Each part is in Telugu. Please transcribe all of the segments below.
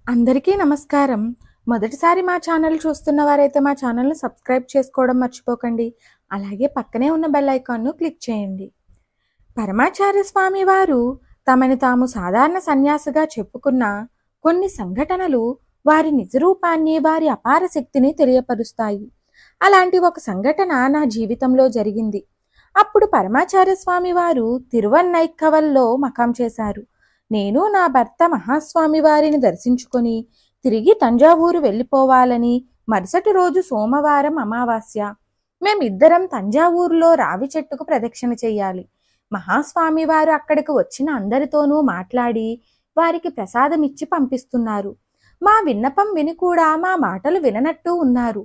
అందరికీ నమస్కారం. మొదటిసారి మా ఛానల్ చూస్తున్న వారైతే మా ఛానల్‌ని సబ్స్క్రైబ్ చేసుకోవడం మర్చిపోకండి. అలాగే పక్కనే ఉన్న బెల్ ఐకాన్‌ను క్లిక్ చేయండి. పరమాచార్య స్వామి వారు తమని తాము సాధారణ సన్యాసిగా చెప్పుకున్న కొన్ని సంఘటనలు వారి నిజరూపాన్ని, వారి అపార శక్తిని తెలియపరుస్తాయి. అలాంటి ఒక సంఘటన నా జీవితంలో జరిగింది. అప్పుడు పరమాచార్య స్వామి వారు తిరువన్నైక్కవల్లో మకాం చేశారు. నేను నా భర్త మహాస్వామి వారిని దర్శించుకొని తిరిగి తంజావూరు వెళ్ళిపోవాలని. మరుసటి రోజు సోమవారం అమావాస్య. మేమిద్దరం తంజావూరులో రావి చెట్టుకు ప్రదక్షిణ చెయ్యాలి. మహాస్వామి వారు అక్కడికి వచ్చిన అందరితోనూ మాట్లాడి వారికి ప్రసాదం ఇచ్చి పంపిస్తున్నారు. మా విన్నపం విని కూడా మా మాటలు విననట్టు ఉన్నారు.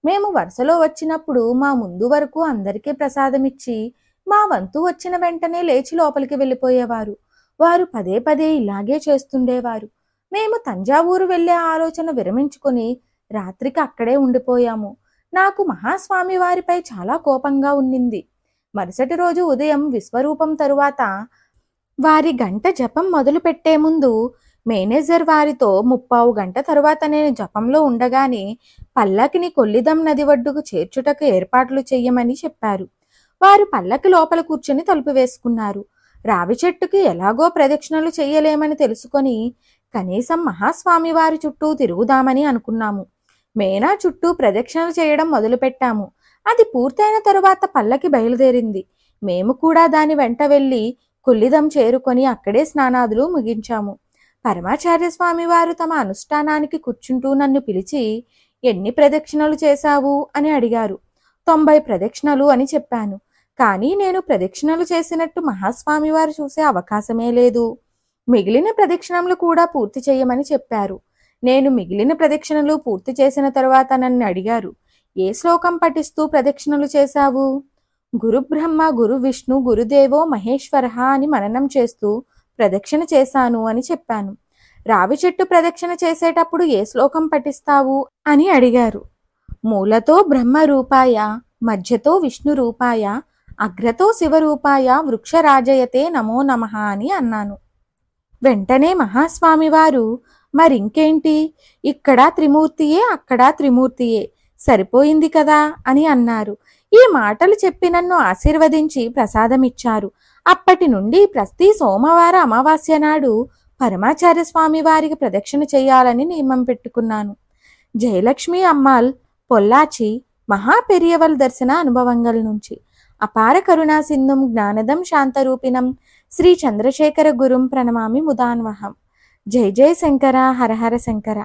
మేము వరుసలో వచ్చినప్పుడు మా ముందు వరకు అందరికీ ప్రసాదం ఇచ్చి మా వంతు వచ్చిన వెంటనే లేచి లోపలికి వెళ్ళిపోయేవారు. వారు పదే పదే ఇలాగే చేస్తుండేవారు. మేము తంజావూరు వెళ్లే ఆలోచన విరమించుకొని రాత్రికి అక్కడే ఉండిపోయాము. నాకు మహాస్వామి వారిపై చాలా కోపంగా ఉండింది. మరుసటి రోజు ఉదయం విశ్వరూపం తరువాత వారి గంట జపం మొదలు పెట్టే ముందు మేనేజర్ వారితో 30 గంట తరువాత నేను జపంలో ఉండగానే పల్లకిని కొల్లిదం నది ఒడ్డుకు చేర్చుటకు ఏర్పాట్లు చెయ్యమని చెప్పారు. వారు పల్లకి లోపల కూర్చొని తలుపు వేసుకున్నారు. రావి చెట్టుకి ఎలాగో ప్రదక్షిణలు చెయ్యలేమని తెలుసుకొని కనీసం మహాస్వామి వారి చుట్టూ తిరుగుదామని అనుకున్నాము. మేనా చుట్టూ ప్రదక్షిణలు చేయడం మొదలుపెట్టాము. అది పూర్తయిన తరువాత పల్లకి బయలుదేరింది. మేము కూడా దాని వెంట వెళ్ళి కొల్లిదం చేరుకొని అక్కడే స్నానాదులు ముగించాము. పరమాచార్య స్వామి వారు తమ అనుష్ఠానానికి కూర్చుంటూ నన్ను పిలిచి, ఎన్ని ప్రదక్షిణలు చేశావు అని అడిగారు. 90 ప్రదక్షిణలు అని చెప్పాను. కానీ నేను ప్రదక్షిణలు చేసినట్టు మహాస్వామి వారు చూసే అవకాశమే లేదు. మిగిలిన ప్రదక్షిణలు కూడా పూర్తి చేయమని చెప్పారు. నేను మిగిలిన ప్రదక్షిణలు పూర్తి చేసిన తరువాత నన్ను అడిగారు, ఏ శ్లోకం పఠిస్తూ ప్రదక్షిణలు చేశావు? గురు బ్రహ్మ గురు విష్ణు గురుదేవో మహేశ్వర అని మననం చేస్తూ ప్రదక్షిణ చేశాను అని చెప్పాను. రావి చెట్టు ప్రదక్షిణ చేసేటప్పుడు ఏ శ్లోకం పఠిస్తావు అని అడిగారు. మూలతో బ్రహ్మ రూపాయ, మధ్యతో విష్ణు రూపాయ, అగ్రతో శివరూపాయ వృక్షరాజయతే నమో నమః అని అన్నాను. వెంటనే మహాస్వామి వారు, మరింకేంటి, ఇక్కడ త్రిమూర్తియే అక్కడ త్రిమూర్తియే, సరిపోయింది కదా అని అన్నారు. ఈ మాటలు చెప్పి నన్ను ఆశీర్వదించి ప్రసాదమిచ్చారు. అప్పటి నుండి ప్రతి సోమవారం అమావాస్య నాడు పరమాచార్య స్వామి వారికి ప్రదక్షిణ చేయాలని నియమం పెట్టుకున్నాను. జయలక్ష్మి అమ్మాల్, పొల్లాచి, మహా పెరియవల్ దర్శన అనుభవంగల్ నుంచి. అపార కరుణా సింధుం జ్ఞానదం శాంతరూపిణం శ్రీ చంద్రశేఖర గురుం ప్రణమామి ముదాన్వహం. జై జై శంకర, హర హర శంకర.